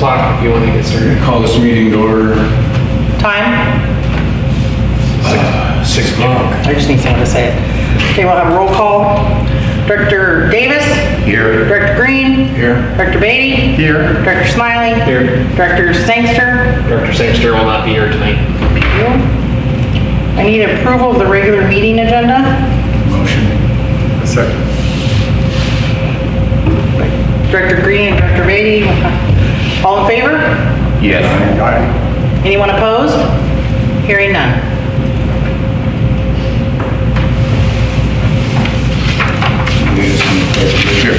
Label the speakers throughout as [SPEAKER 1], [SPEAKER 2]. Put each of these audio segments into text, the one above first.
[SPEAKER 1] o'clock if you want to get started.
[SPEAKER 2] Call this meeting to order.
[SPEAKER 3] Time?
[SPEAKER 2] 6 o'clock.
[SPEAKER 3] I just need someone to say it. Okay, we'll have a roll call. Director Davis?
[SPEAKER 2] Here.
[SPEAKER 3] Director Green?
[SPEAKER 2] Here.
[SPEAKER 3] Director Beatty?
[SPEAKER 2] Here.
[SPEAKER 3] Director Smiley?
[SPEAKER 1] Here.
[SPEAKER 3] Director Sangster?
[SPEAKER 1] Director Sangster will not be here tonight.
[SPEAKER 3] I need approval of the regular meeting agenda.
[SPEAKER 2] Motion. Second.
[SPEAKER 3] Director Green and Director Beatty, all in favor?
[SPEAKER 2] Yes. Aye.
[SPEAKER 3] Anyone opposed? Hearing none.
[SPEAKER 2] Sure.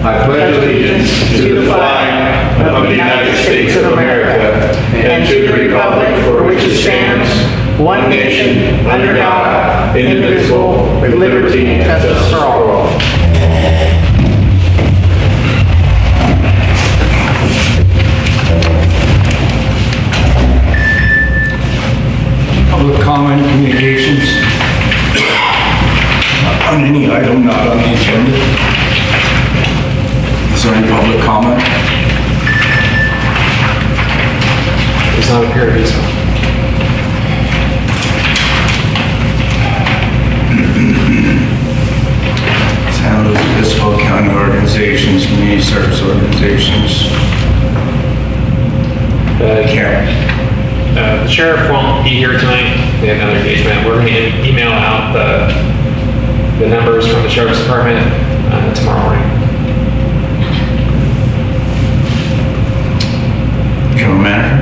[SPEAKER 4] I pledge allegiance to the flag of the United States of America and to the republic for which it stands, one nation, under God, indivisible, with liberty and justice for all.
[SPEAKER 2] Public comment, communications. On any item not on the agenda. Is there any public comment?
[SPEAKER 1] Does not appear to be so.
[SPEAKER 2] San Luis Obispo County organizations, community service organizations. Karen.
[SPEAKER 1] The sheriff won't be here tonight. They have another engagement. We're going to email out the numbers from the sheriff's department tomorrow morning.
[SPEAKER 2] General manager.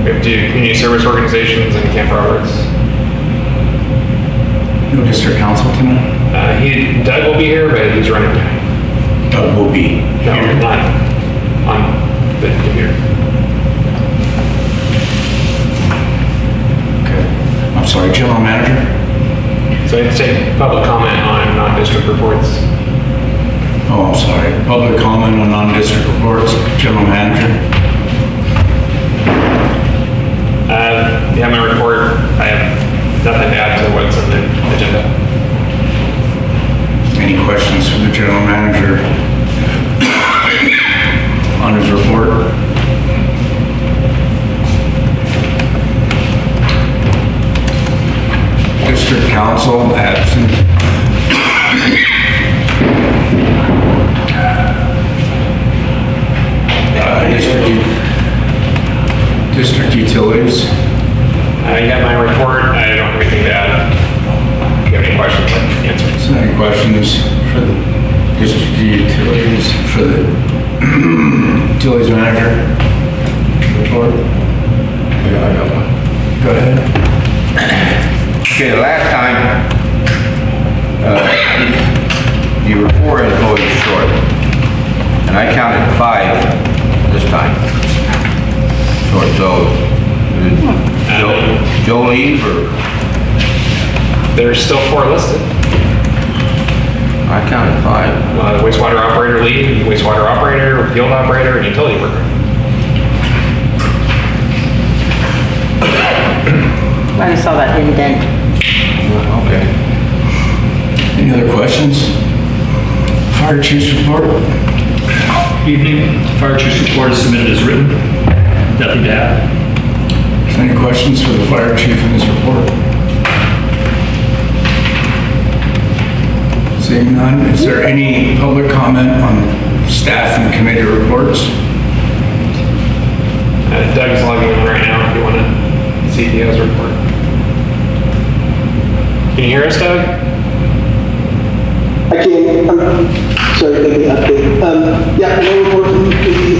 [SPEAKER 1] We have to do community service organizations and Camp Roberts.
[SPEAKER 2] No district council tonight?
[SPEAKER 1] Doug will be here, but he's running behind.
[SPEAKER 2] Doug will be
[SPEAKER 1] No,
[SPEAKER 2] here.
[SPEAKER 1] not on the computer.
[SPEAKER 2] Okay. I'm sorry, general manager?
[SPEAKER 1] So I'd say public comment on non-district reports.
[SPEAKER 2] Oh, I'm sorry. Public comment on non-district reports, general manager?
[SPEAKER 1] Yeah, my report, I have nothing to add to what's on the agenda.
[SPEAKER 2] Any questions from the general manager on his report? District council absent. District utilities.
[SPEAKER 1] I got my report. I don't have anything to add. If you have any questions, I can answer.
[SPEAKER 2] Is there any questions for the district utilities, for the utilities manager report?
[SPEAKER 4] Yeah, I got one.
[SPEAKER 2] Go ahead.
[SPEAKER 4] Okay, the last time, you were 4 employees short, and I counted 5 this time. Short, so, Joe leave, or?
[SPEAKER 1] There's still 4 listed.
[SPEAKER 4] I counted 5.
[SPEAKER 1] Wastewater operator lead, wastewater operator, field operator, and utility worker.
[SPEAKER 3] I just saw that indent.
[SPEAKER 4] Okay.
[SPEAKER 2] Any other questions? Fire chief's report?
[SPEAKER 5] Evening. Fire chief's report is submitted as written. Nothing to add.
[SPEAKER 2] Is there any questions for the fire chief in his report? Seeing none, is there any public comment on staff and committee reports?
[SPEAKER 1] Doug's logging in right now if you want to see his report. Can you hear us, Doug?
[SPEAKER 6] I can. Sorry, maybe update. Yeah, no report from the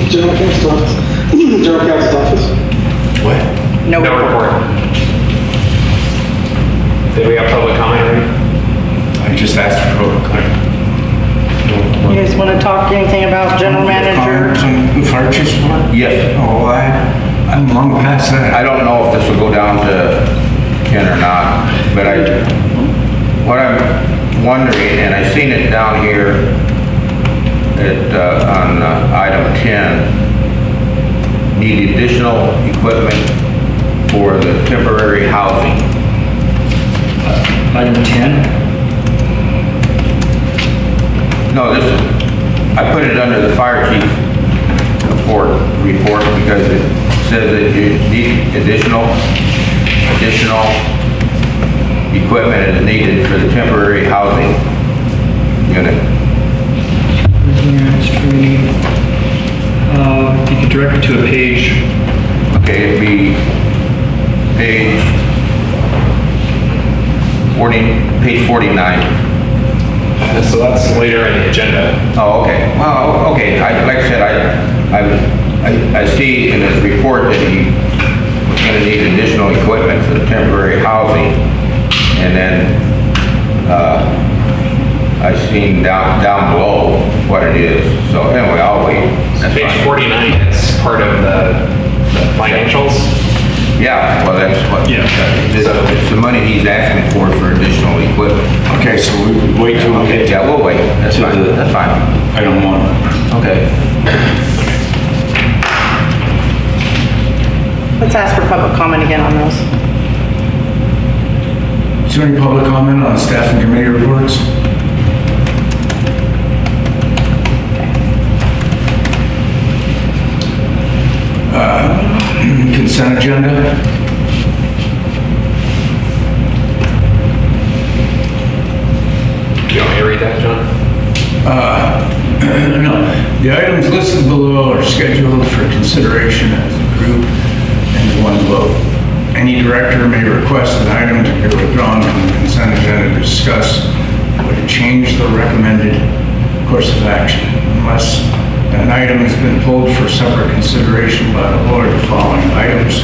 [SPEAKER 6] general counsel's office. General counsel's office.
[SPEAKER 2] What?
[SPEAKER 3] No
[SPEAKER 1] No
[SPEAKER 3] report.
[SPEAKER 1] report. Did we have public comment already?
[SPEAKER 2] I just asked for public comment.
[SPEAKER 3] You guys want to talk anything about general manager?
[SPEAKER 2] Comments on the fire chief's report?
[SPEAKER 4] Yes.
[SPEAKER 2] Oh, I'm long past that.
[SPEAKER 4] I don't know if this will go down to 10 or not, but what I'm wondering, and I seen it down here on item 10, need additional equipment
[SPEAKER 2] for the temporary housing.
[SPEAKER 5] Item 10.
[SPEAKER 2] No, this, I put it under the fire chief report because it says that you need additional equipment is needed for the temporary housing unit.
[SPEAKER 5] You can direct me to a page.
[SPEAKER 2] Okay, it'd be page 49.
[SPEAKER 1] So that's later in the agenda.
[SPEAKER 2] Oh, okay. Well, okay. Like I said, I see in his report that he was going to need additional equipment for the temporary housing, and then I seen down below what it is. So anyway, I'll wait. That's
[SPEAKER 1] Page
[SPEAKER 2] fine.
[SPEAKER 1] 49 is part of the financials.
[SPEAKER 2] Yeah, well, that's what.
[SPEAKER 5] Yeah.
[SPEAKER 2] It's the money he's asking for additional equipment.
[SPEAKER 7] Okay, so we wait till we get
[SPEAKER 2] Yeah, we'll wait. That's
[SPEAKER 7] To
[SPEAKER 2] fine.
[SPEAKER 7] the-
[SPEAKER 2] That's fine.
[SPEAKER 7] item 1.
[SPEAKER 2] Okay.
[SPEAKER 3] Let's ask for public comment again on those.
[SPEAKER 2] Is there any public comment on staff and committee reports? Consent agenda?
[SPEAKER 1] Do you want me to read that, John?
[SPEAKER 2] No. The items listed below are scheduled for consideration as a group and one vote. Any director may request an item to be withdrawn from the consent agenda to discuss or to change the recommended course of action. Unless an item has been pulled for separate consideration by the board, the following items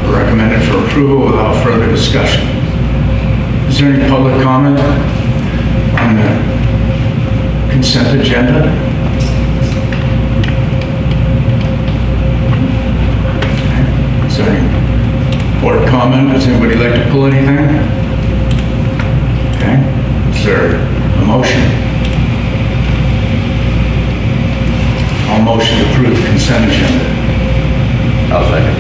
[SPEAKER 2] are recommended for approval without further discussion. Is there any public comment on the consent agenda? Is there any board comment? Does anybody like to pull anything? Okay. Is there a motion? I'll motion to approve the consent agenda. I'll second.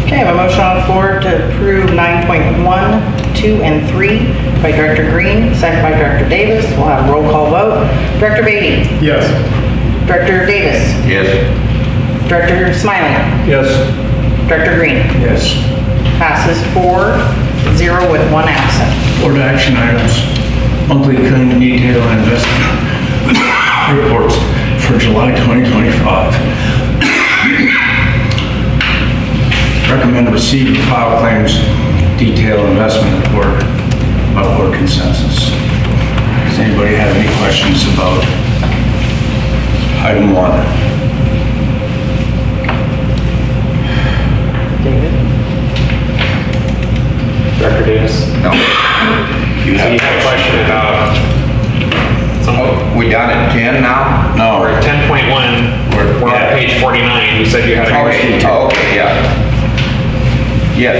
[SPEAKER 3] Okay, I have a motion on the floor to approve 9.1, 2, and 3 by Director Green, second by Director Davis. We'll have a roll call vote. Director Beatty?
[SPEAKER 5] Yes.
[SPEAKER 3] Director Davis?
[SPEAKER 2] Yes.
[SPEAKER 3] Director Smiley?
[SPEAKER 5] Yes.
[SPEAKER 3] Director Green?
[SPEAKER 2] Yes.
[SPEAKER 3] Passes 4-0 with 1 absent.
[SPEAKER 2] Board action items, monthly claim detail and investment reports for July 2025. Recommend receipt of file claims detail investment report by board consensus. Does anybody have any questions about item 1?
[SPEAKER 3] David?
[SPEAKER 1] Director Davis?
[SPEAKER 2] No. You
[SPEAKER 1] So you had a question about something.
[SPEAKER 2] We down at 10 now?
[SPEAKER 1] We're
[SPEAKER 2] No.
[SPEAKER 1] at 10.1, we're on
[SPEAKER 2] Yeah.
[SPEAKER 1] page 49, you said you had a question.
[SPEAKER 2] Okay, yeah. Yes.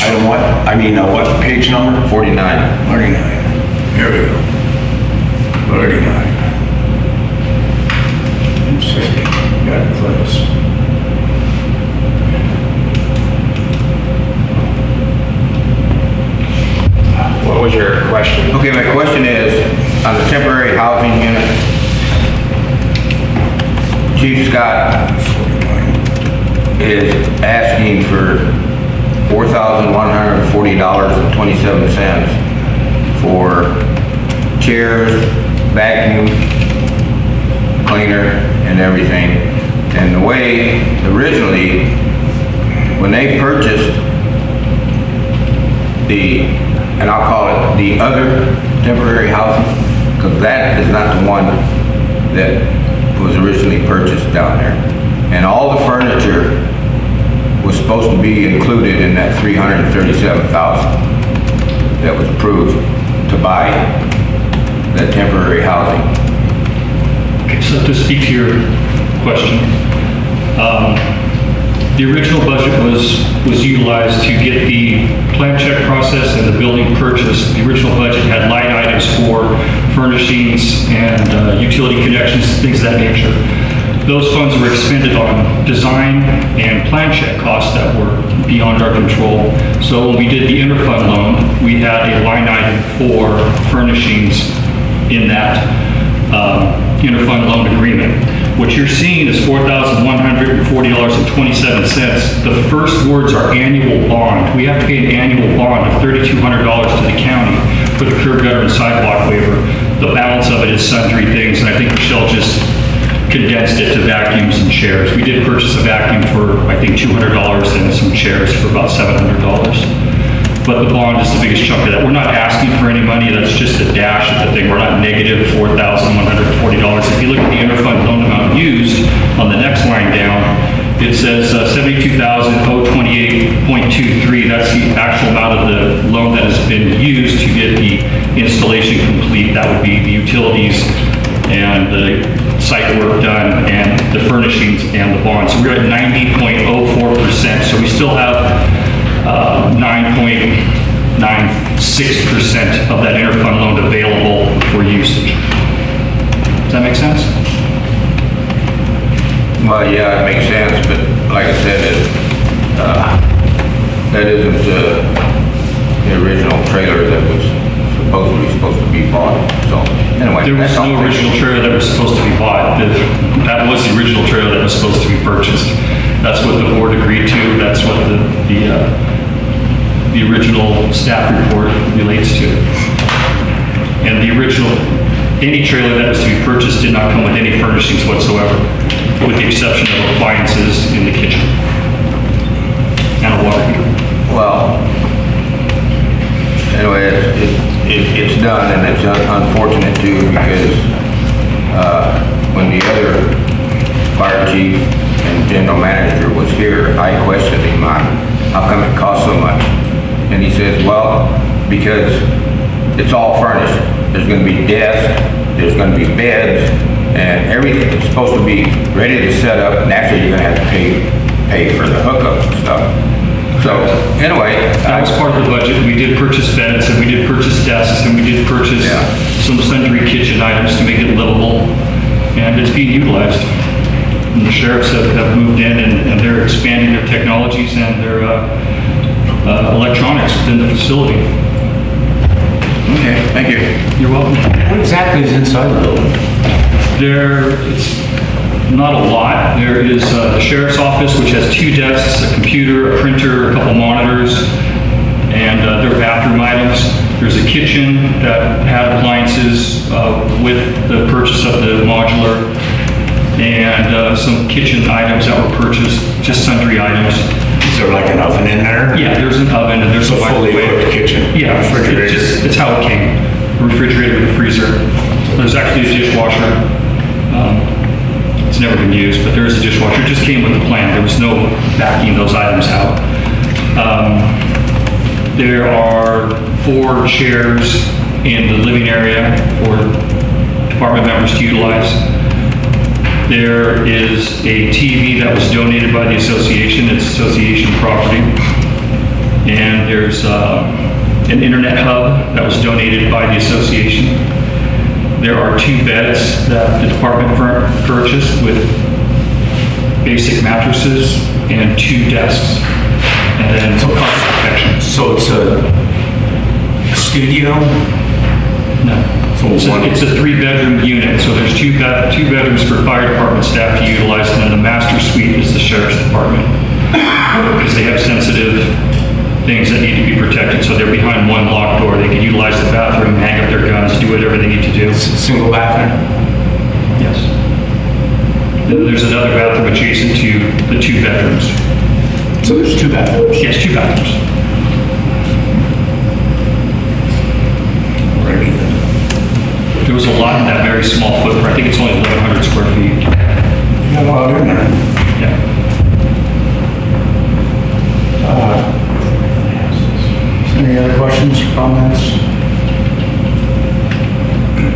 [SPEAKER 2] Item what? I mean, what page number? 49. 49. Here we go. 49. Let's see. Got it close.
[SPEAKER 1] What was your question?
[SPEAKER 2] Okay, my question is, on the temporary housing unit, Chief Scott is asking for $4,140.27 for chairs, vacuum, cleaner, and everything. And the way, originally, when they purchased and I'll call it the other temporary housing, because that is not the one that was originally purchased down there. And all the furniture was supposed to be included in that $337,000 that was approved to buy that temporary housing.
[SPEAKER 5] Okay, so to speak to your question, the original budget was utilized to get the plan check process and the building purchased. The original budget had line items for furnishings and utility connections, things of that nature. Those funds were expended on design and plan check costs that were beyond our control. So when we did the interfund loan, we had a line item for furnishings in that interfund loan agreement. What you're seeing is $4,140.27. The first words are annual bond. We have to pay an annual bond of $3,200 to the county for the curb gutter and sidewalk waiver. The balance of it is sundry things, and I think Michelle just condensed it to vacuums and chairs. We did purchase a vacuum for, I think, $200 and some chairs for about $700. But the bond is the biggest chunk of that. We're not asking for any money, that's just a dash of the thing. We're not negative $4,140. If you look at the interfund loan amount used on the next line down, it says $72,028.23. That's the actual amount of the loan that has been used to get the installation complete. That would be the utilities and the site work done and the furnishings and the bond. So we're at 90.04%. So we still have 9.96% of that interfund loan available for usage. Does that make sense?
[SPEAKER 7] Well, yeah, it makes sense, but like I said, that isn't the original trailer that was supposed to be bought, so anyway.
[SPEAKER 5] There was
[SPEAKER 7] that's all.
[SPEAKER 5] no original trailer that was supposed to be bought. That was the original trailer that was supposed to be purchased. That's what the board agreed to. That's what the original staff report relates to. And the original, any trailer that was to be purchased did not come with any furnishings whatsoever, with the exception of appliances in the kitchen and a water heater.
[SPEAKER 7] Well, anyway, it's done, and it's unfortunate too, because when the other fire chief and general manager was here, I questioned him on how come it costs so much. And he says, well, because it's all furnished. There's gonna be desks, there's gonna be beds, and everything. It's supposed to be ready to set up, and actually you're gonna have to pay for the hookup and stuff. So, anyway.
[SPEAKER 5] That was part of the budget. We did purchase beds, and we did purchase desks, and we did purchase some sundry kitchen items to make it livable, and it's being utilized. And the sheriffs have moved in, and they're expanding their technologies and their electronics within the facility.
[SPEAKER 7] Okay, thank you.
[SPEAKER 5] You're welcome.
[SPEAKER 2] What exactly is inside the building?
[SPEAKER 5] It's not a lot. There is the sheriff's office, which has 2 desks, a computer, a printer, a couple monitors, and their bathroom items. There's a kitchen that had appliances with the purchase of the modular, and some kitchen items that were purchased, just sundry items.
[SPEAKER 2] Is there like an oven in there?
[SPEAKER 5] Yeah, there's an oven and there's a
[SPEAKER 2] So fully
[SPEAKER 5] microwave.
[SPEAKER 2] equipped kitchen?
[SPEAKER 5] Yeah,
[SPEAKER 2] Refrigerator?
[SPEAKER 5] it's how it came. A refrigerator with a freezer. There's actually a dishwasher. It's never been used, but there is a dishwasher. It just came with the plan. There was no backing those items out. There are 4 chairs in the living area for department members to utilize. There is a TV that was donated by the association. It's association property. And there's an internet hub that was donated by the association. There are 2 beds that the department purchased with basic mattresses and 2 desks. And then some cost protection.
[SPEAKER 2] So it's a studio?
[SPEAKER 5] No. It's a 3-bedroom unit, so there's 2 bedrooms for fire department staff to utilize, and then the master suite is the sheriff's department. Because they have sensitive things that need to be protected, so they're behind one locked door. They can utilize the bathroom, hang up their guns, do whatever they need to do.
[SPEAKER 2] It's a single bathroom?
[SPEAKER 5] Yes. Then there's another bathroom adjacent to the 2 bedrooms.
[SPEAKER 2] So there's 2 bathrooms?
[SPEAKER 5] Yes, 2 bathrooms.
[SPEAKER 2] Alrighty then.
[SPEAKER 5] There was a lot in that very small footprint. I think it's only 1,100 square feet.
[SPEAKER 2] You got a lot in there.
[SPEAKER 5] Yeah.
[SPEAKER 2] Is there any other questions or comments?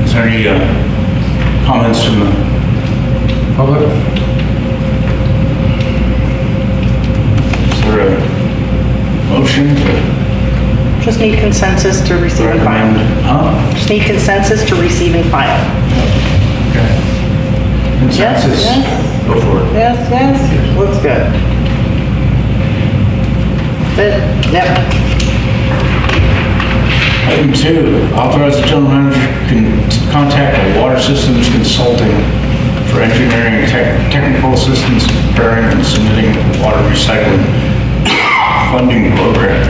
[SPEAKER 2] Is there any comments from the public? Is there a motion to
[SPEAKER 3] Just need consensus to receive and
[SPEAKER 2] recommend?
[SPEAKER 3] file.
[SPEAKER 2] Huh?
[SPEAKER 3] Just need consensus to receive and file.
[SPEAKER 2] Okay. Consensus?
[SPEAKER 3] Yes.
[SPEAKER 2] Go for it.
[SPEAKER 3] Yes, yes, looks good. But, yep.
[SPEAKER 2] Item 2, authorize the general manager can contact the Water Systems Consulting for engineering and technical assistance in preparing and submitting the water recycling funding program.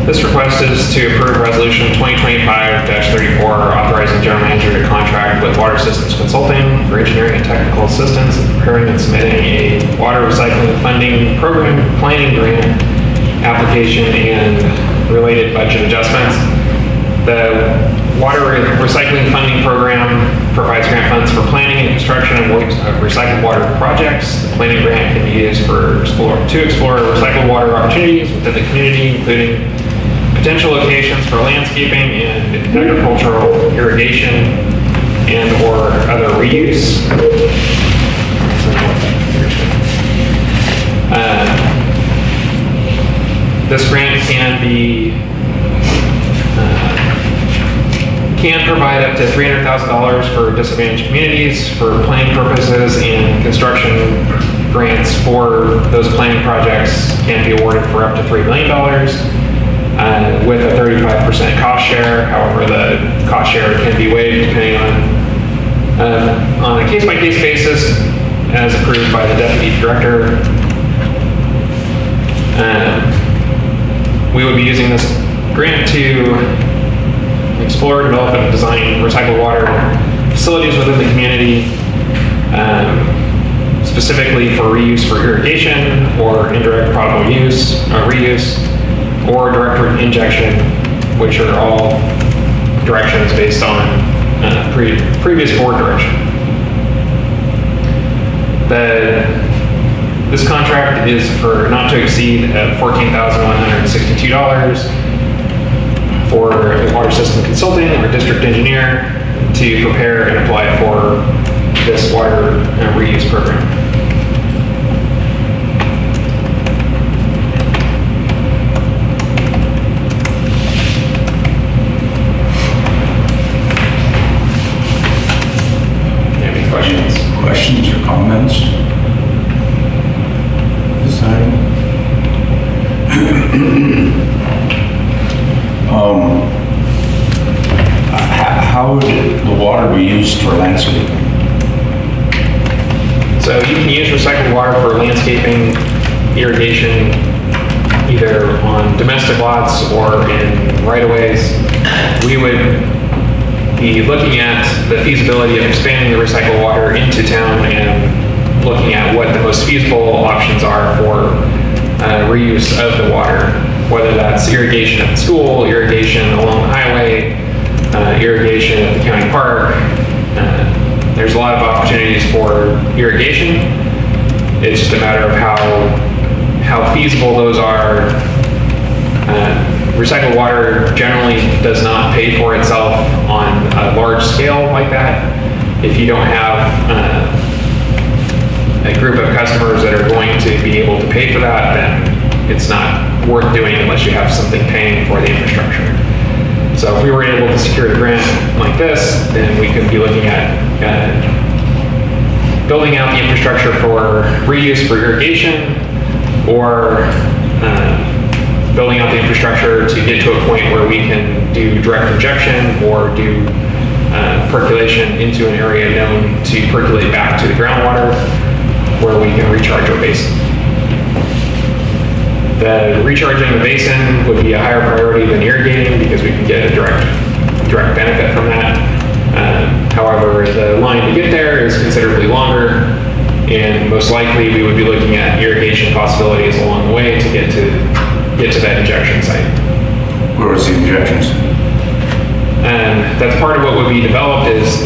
[SPEAKER 1] This request is to approve Resolution 2025-34, authorizing general manager to contract with Water Systems Consulting for engineering and technical assistance in preparing and submitting a water recycling funding program planning grant application and related budget adjustments. The water recycling funding program provides grant funds for planning and construction of recycled water projects. The planning grant can be used to explore recycled water opportunities within the community, including potential locations for landscaping and agricultural irrigation and or other reuse. This grant can provide up to $300,000 for disadvantaged communities for planning purposes, and construction grants for those planning projects can be awarded for up to $3 million with a 35% cost share. However, the cost share can be waived depending on a case-by-case basis as approved by the deputy director. We would be using this grant to explore, develop, and design recycled water facilities within the community, specifically for reuse for irrigation or indirect potable use, reuse, or direct injection, which are all directions based on previous board direction. This contract is for not to exceed $14,162 for the Water System Consulting or district engineer to prepare and apply for this water reuse program. Any questions?
[SPEAKER 2] Questions or comments? This item? How would the water be used for landscaping?
[SPEAKER 1] So you can use recycled water for landscaping, irrigation, either on domestic lots or in right-of-ways. We would be looking at the feasibility of expanding the recycled water into town and looking at what the most feasible options are for reuse of the water, whether that's irrigation at the school, irrigation along the highway, irrigation at the county park. There's a lot of opportunities for irrigation. It's just a matter of how feasible those are. Recycled water generally does not pay for itself on a large scale like that. If you don't have a group of customers that are going to be able to pay for that, then it's not worth doing unless you have something paying for the infrastructure. So if we were able to secure a grant like this, then we could be looking at building out the infrastructure for reuse for irrigation, or building out the infrastructure to get to a point where we can do direct injection or do percolation into an area known to percolate back to the groundwater where we can recharge our basin. The recharging the basin would be a higher priority than irrigating because we can get a direct benefit from that. However, the line to get there is considerably longer, and most likely we would be looking at irrigation possibilities along the way to get to that injection site.
[SPEAKER 2] Where was the injections?
[SPEAKER 1] And that's part of what would be developed is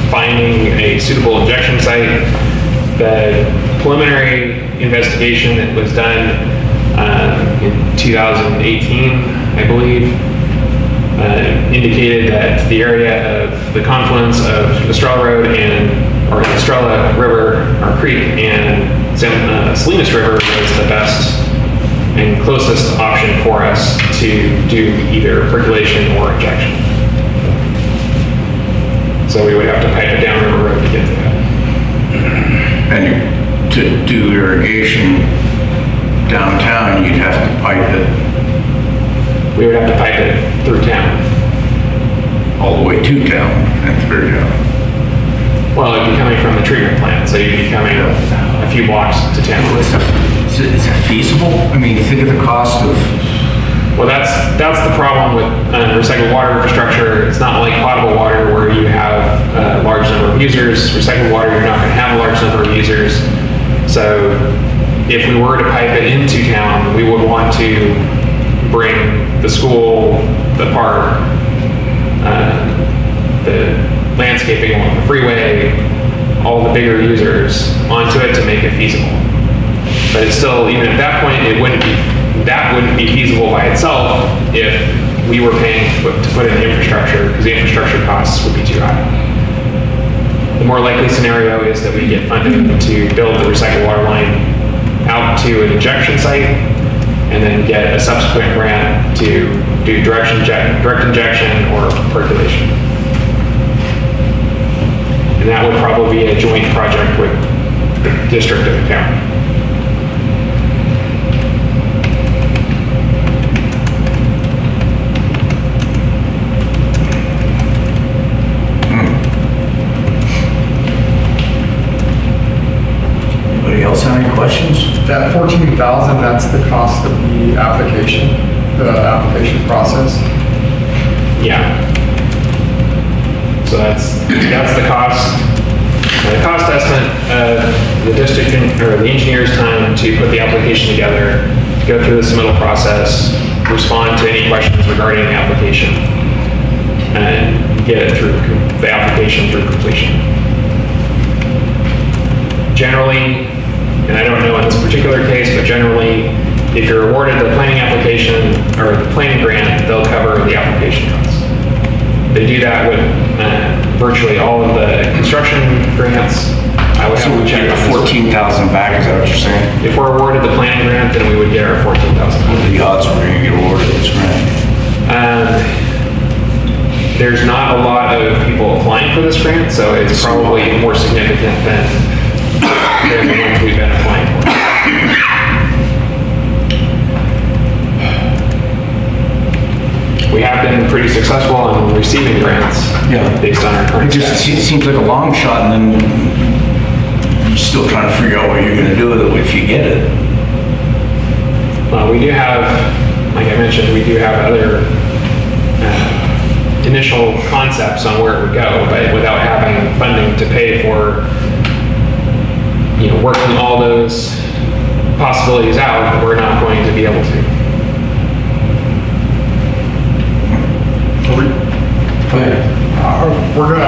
[SPEAKER 1] finding a suitable injection site. The preliminary investigation that was done in 2018, I believe, indicated that the area of the confluence of Estrella Road or the Estrella River or Creek and Salinas River was the best and closest option for us to do either percolation or injection. So we would have to pipe it down River Road to get to that.
[SPEAKER 2] And you're to do irrigation downtown, you'd have to pipe it
[SPEAKER 1] We would have to pipe it through town.
[SPEAKER 2] all the way to town and through town.
[SPEAKER 1] Well, it'd be coming from the treatment plant, so you'd be coming a few blocks to town.
[SPEAKER 2] Is that feasible? I mean, think of the cost of,
[SPEAKER 1] Well, that's the problem with recycled water infrastructure. It's not like potable water where you have a large number of users. Recycled water, you're not going to have a large number of users. So if we were to pipe it into town, we would want to bring the school, the park, the landscaping along the freeway, all the bigger users onto it to make it feasible. But it's still, even at that point, that wouldn't be feasible by itself if we were paying to put in the infrastructure, because the infrastructure costs would be too high. The more likely scenario is that we get funding to build the recycled water line out to an injection site, and then get a subsequent grant to do direct injection or percolation. And that would probably be a joint project with the district and the county.
[SPEAKER 2] anybody else have any questions?
[SPEAKER 8] That 14,000, that's the cost of the application process?
[SPEAKER 1] Yeah. So that's the cost. The cost estimate of the district or the engineer's time to put the application together, go through the submittal process, respond to any questions regarding the application, and get it through the application through completion. Generally, and I don't know in this particular case, but generally, if you're awarded the planning application or the planning grant, they'll cover the application costs. They do that with virtually all of the construction grants. I would
[SPEAKER 2] So
[SPEAKER 1] have
[SPEAKER 2] we
[SPEAKER 1] to check
[SPEAKER 2] get
[SPEAKER 1] on
[SPEAKER 2] the
[SPEAKER 1] this.
[SPEAKER 2] 14,000 back, is that what you're saying?
[SPEAKER 1] If we're awarded the planning grant, then we would get our 14,000.
[SPEAKER 2] What are the odds we're gonna get awarded this grant?
[SPEAKER 1] There's not a lot of people applying for this grant, so it's probably more significant than the ones we've been applying for. We have been pretty successful in receiving grants based on our
[SPEAKER 2] It
[SPEAKER 1] current
[SPEAKER 2] just
[SPEAKER 1] status.
[SPEAKER 2] seems like a long shot, and then you're still trying to figure out what you're gonna do with it if you get it.
[SPEAKER 1] Well, we do have, like I mentioned, we do have other initial concepts on where it would go, but without having funding to pay for, working all those possibilities out, we're not going to be able to.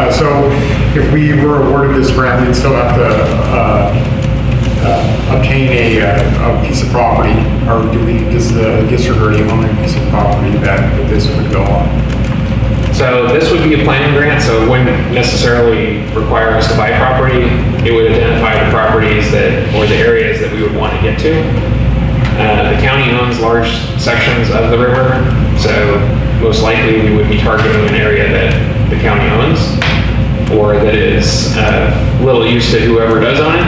[SPEAKER 8] So if we were awarded this grant, we'd still have to obtain a piece of property, or does the district already own a piece of property that this would go on?
[SPEAKER 1] So this would be a planning grant, so it wouldn't necessarily require us to buy property. It would identify the properties or the areas that we would want to get to. The county owns large sections of the river, so most likely we would be targeting an area that the county owns, or that is little use to whoever does own it.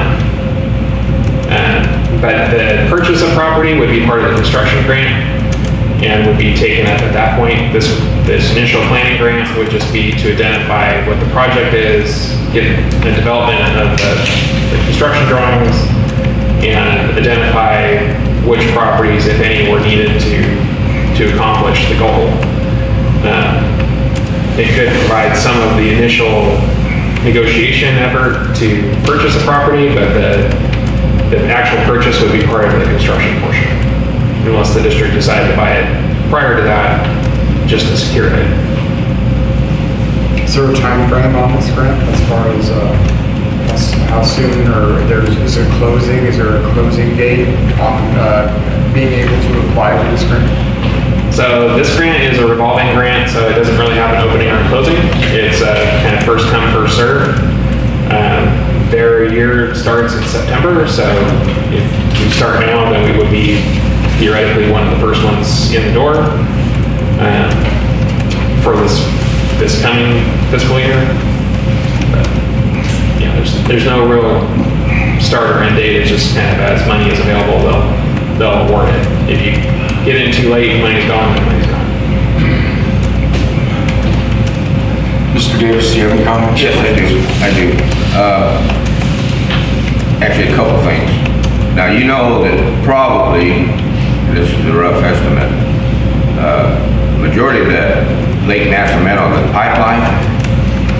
[SPEAKER 1] But the purchase of property would be part of the construction grant and would be taken up at that point. This initial planning grant would just be to identify what the project is, get the development of the construction drawings, and identify which properties, if any, were needed to accomplish the goal. It could provide some of the initial negotiation effort to purchase a property, but the actual purchase would be part of the construction portion, unless the district decided to buy it prior to that, just to secure it.
[SPEAKER 8] Is there a time frame on this grant as far as how soon, or is there closing? Is there a closing date on being able to apply for this grant?
[SPEAKER 1] So this grant is a revolving grant, so it doesn't really have an opening or a closing. It's a kind of first come, first serve. Their year starts in September, so if we start now, then we would be theoretically one of the first ones in the door for this coming fiscal year. But, there's no real start or end date. it's just kind of as money is available, they'll award it. If you get in too late, money's gone, then money's gone.
[SPEAKER 2] Mr. Davis, do you have any comments?
[SPEAKER 7] Yes, I do. Actually, a couple things. Now, you know that probably, this is a rough estimate, majority of that Lake Nascimento, the pipeline,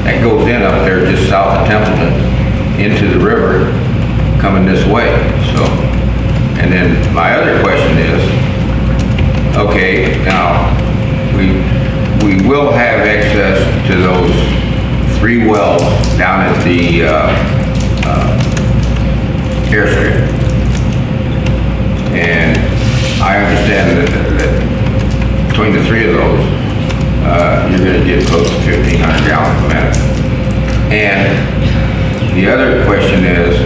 [SPEAKER 7] that goes in up there just south of Templeton into the river coming this way. So, and then my other question is, okay, now, we will have access to those 3 wells down at the airstrip. And I understand that between the 3 of those, you're going to get close to 1,500 gallons a minute. And the other question is,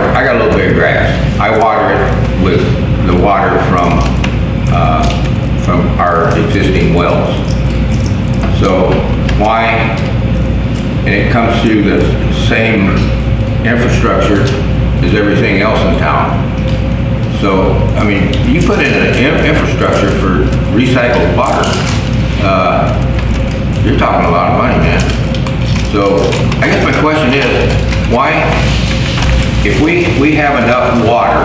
[SPEAKER 7] I got a little bit of grass. I water it with the water from our existing wells. So why, and it comes through the same infrastructure as everything else in town. So, I mean, you put in an infrastructure for recycled water, you're talking a lot of money, man. So, I guess my question is, why, if we have enough water,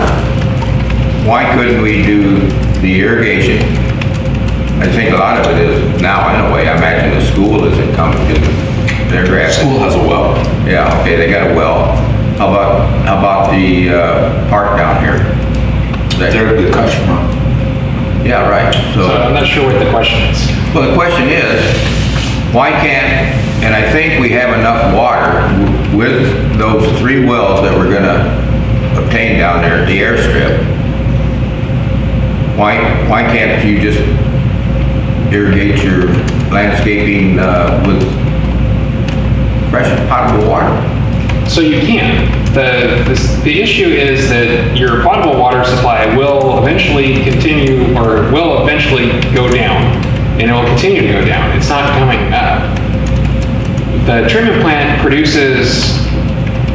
[SPEAKER 7] why couldn't we do the irrigation? I think a lot of it is now, in a way, I imagine the school isn't coming to their grass.
[SPEAKER 2] School has a well.
[SPEAKER 7] Yeah, okay, they got a well. How about the park down here?
[SPEAKER 2] They're a good customer.
[SPEAKER 7] Yeah, right.
[SPEAKER 1] So I'm not sure what the question is.
[SPEAKER 7] Well, the question is, why can't, and I think we have enough water with those 3 wells that we're gonna obtain down there at the airstrip. Why can't you just irrigate your landscaping with fresh potable water?
[SPEAKER 1] So you can. The issue is that your potable water supply will eventually continue, or will eventually go down, and it will continue to go down. It's not coming up. The treatment plant produces,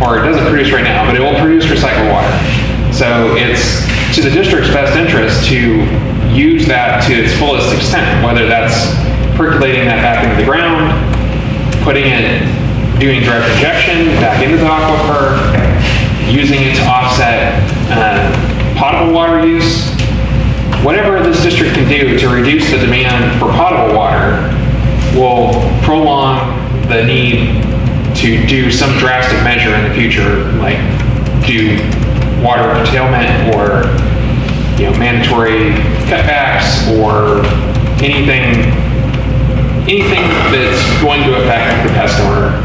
[SPEAKER 1] or it doesn't produce right now, but it will produce recycled water. So it's to the district's best interest to use that to its fullest extent, whether that's percolating that back into the ground, doing direct injection back into the aquifer, using it to offset potable water use. Whatever this district can do to reduce the demand for potable water will prolong the need to do some drastic measure in the future, like do water curtailment or mandatory cutbacks or anything that's going to affect the pest owner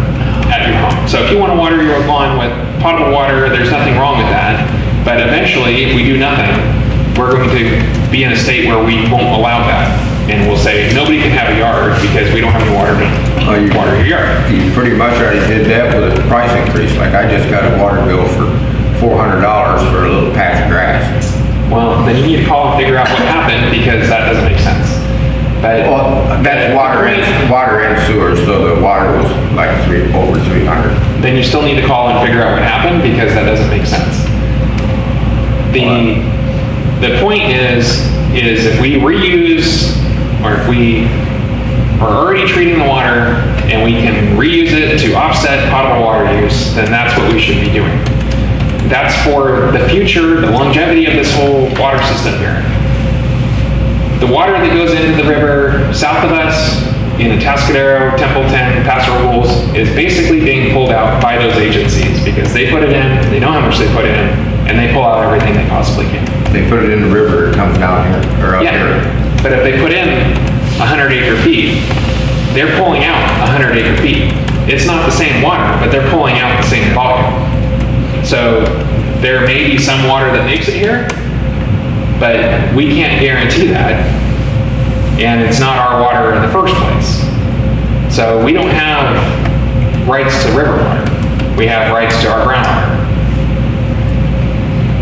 [SPEAKER 1] at your home. So if you want to water your lawn with potable water, there's nothing wrong with that. But eventually, if we do nothing, we're going to be in a state where we won't allow that. And we'll say, nobody can have a yard because we don't have any water to water your yard.
[SPEAKER 7] You pretty much already did that with a price increase. Like I just got a water bill for $400 for a little patch of grass.
[SPEAKER 1] Well, then you need to call and figure out what happened because that doesn't make sense. But
[SPEAKER 7] That's water and sewer, so the water was like over 300.
[SPEAKER 1] Then you still need to call and figure out what happened because that doesn't make sense. The point is if we reuse, or if we are already treating the water and we can reuse it to offset potable water use, then that's what we should be doing. That's for the future, the longevity of this whole water system here. The water that goes into the river south of us, in Atascadero, Templeton, Paso Robles, is basically being pulled out by those agencies because they put it in, they know how much they put in, and they pull out everything they possibly can.
[SPEAKER 7] They put it in the river, it comes down here, or up here.
[SPEAKER 1] But if they put in 100 acre feet, they're pulling out 100 acre feet. It's not the same water, but they're pulling out the same volume. So there may be some water that makes it here, but we can't guarantee that. And it's not our water in the first place. So we don't have rights to river water. We have rights to our groundwater.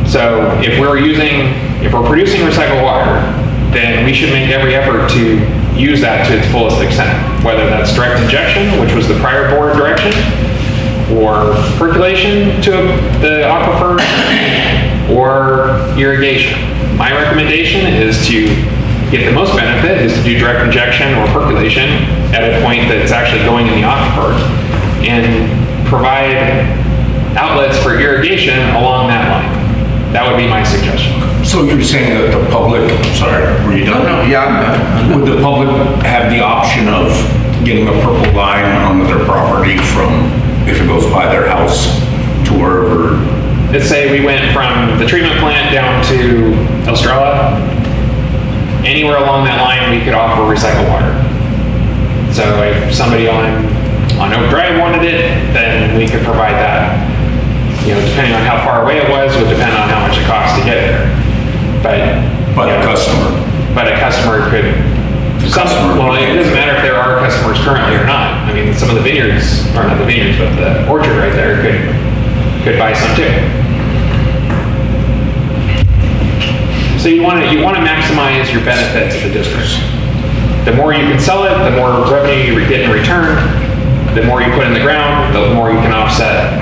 [SPEAKER 1] So if we're producing recycled water, then we should make every effort to use that to its fullest extent, whether that's direct injection, which was the prior board direction, or percolation to the aquifer, or irrigation. My recommendation is to get the most benefit is to do direct injection or percolation at a point that's actually going in the aquifer and provide outlets for irrigation along that line. That would be my suggestion.
[SPEAKER 2] So you're saying that the public, sorry, were you done?
[SPEAKER 7] No, yeah, I'm done.
[SPEAKER 2] Would the public have the option of getting a purple line on their property from, if it goes by their house, to wherever?
[SPEAKER 1] Let's say we went from the treatment plant down to Estrella. Anywhere along that line, we could offer recycled water. So if somebody on Oak Drive wanted it, then we could provide that. You know, depending on how far away it was, would depend on how much it costs to get there. But
[SPEAKER 2] By the customer?
[SPEAKER 1] But a customer could. Well, it doesn't matter if there are customers currently or not. I mean, some of the vineyards, or not the vineyards, but the orchard right there could buy some too. So you want to maximize your benefit to the district. The more you can sell it, the more revenue you get in return. The more you put in the ground, the more you can offset